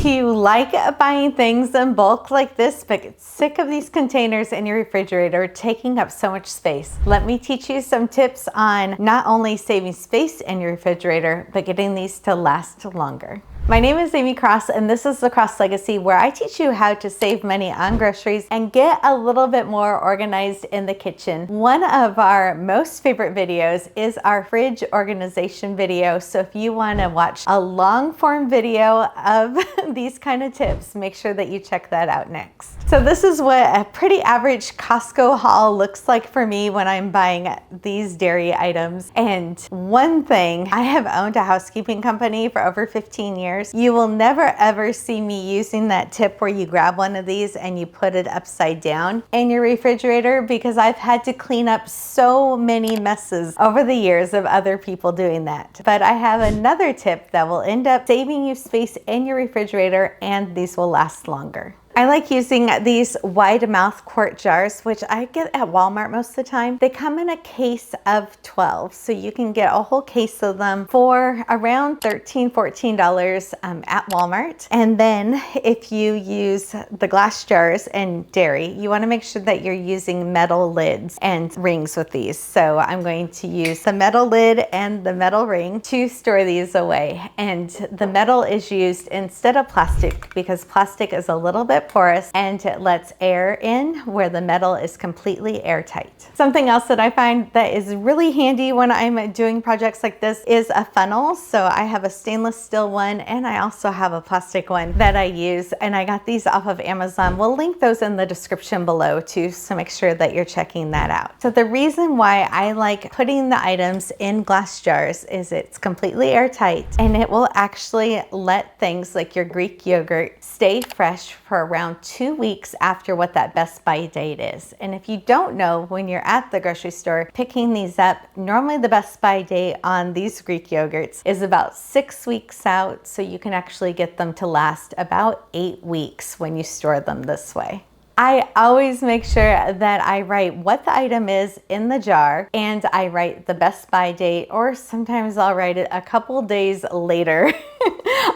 Do you like buying things in bulk like this, but get sick of these containers in your refrigerator taking up so much space? Let me teach you some tips on not only saving space in your refrigerator, but getting these to last longer. My name is Amy Cross, and this is the Cross Legacy, where I teach you how to save money on groceries and get a little bit more organized in the kitchen. One of our most favorite videos is our fridge organization video. So if you want to watch a long form video of these kind of tips, make sure that you check that out next. So this is what a pretty average Costco haul looks like for me when I'm buying these dairy items. And one thing, I have owned a housekeeping company for over 15 years. You will never ever see me using that tip where you grab one of these and you put it upside down in your refrigerator, because I've had to clean up so many messes over the years of other people doing that. But I have another tip that will end up saving you space in your refrigerator, and these will last longer. I like using these wide mouth quart jars, which I get at Walmart most of the time. They come in a case of 12, so you can get a whole case of them for around $13, $14 at Walmart. And then if you use the glass jars and dairy, you want to make sure that you're using metal lids and rings with these. So I'm going to use the metal lid and the metal ring to store these away. And the metal is used instead of plastic, because plastic is a little bit porous and it lets air in, where the metal is completely airtight. Something else that I find that is really handy when I'm doing projects like this is a funnel. So I have a stainless steel one, and I also have a plastic one that I use, and I got these off of Amazon. We'll link those in the description below too, so make sure that you're checking that out. So the reason why I like putting the items in glass jars is it's completely airtight, and it will actually let things like your Greek yogurt stay fresh for around 2 weeks after what that best by date is. And if you don't know, when you're at the grocery store picking these up, normally the best by date on these Greek yogurts is about 6 weeks out, so you can actually get them to last about 8 weeks when you store them this way. I always make sure that I write what the item is in the jar, and I write the best by date, or sometimes I'll write it a couple days later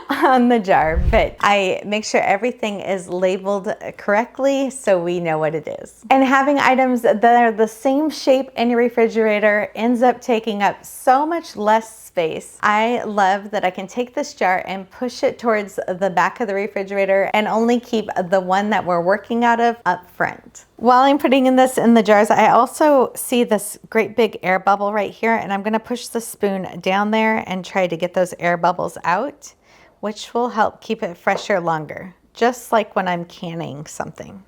on the jar, but I make sure everything is labeled correctly so we know what it is. And having items that are the same shape in your refrigerator ends up taking up so much less space. I love that I can take this jar and push it towards the back of the refrigerator and only keep the one that we're working out of up front. While I'm putting this in the jars, I also see this great big air bubble right here, and I'm gonna push the spoon down there and try to get those air bubbles out, which will help keep it fresher longer, just like when I'm canning something.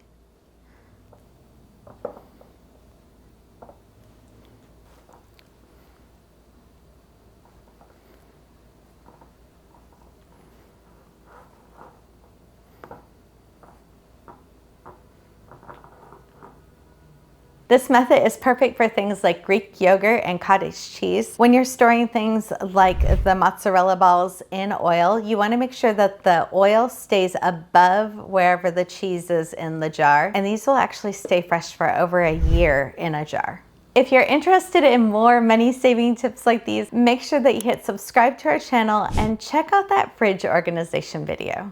This method is perfect for things like Greek yogurt and cottage cheese. When you're storing things like the mozzarella balls in oil, you want to make sure that the oil stays above wherever the cheese is in the jar, and these will actually stay fresh for over a year in a jar. If you're interested in more money saving tips like these, make sure that you hit subscribe to our channel and check out that fridge organization video.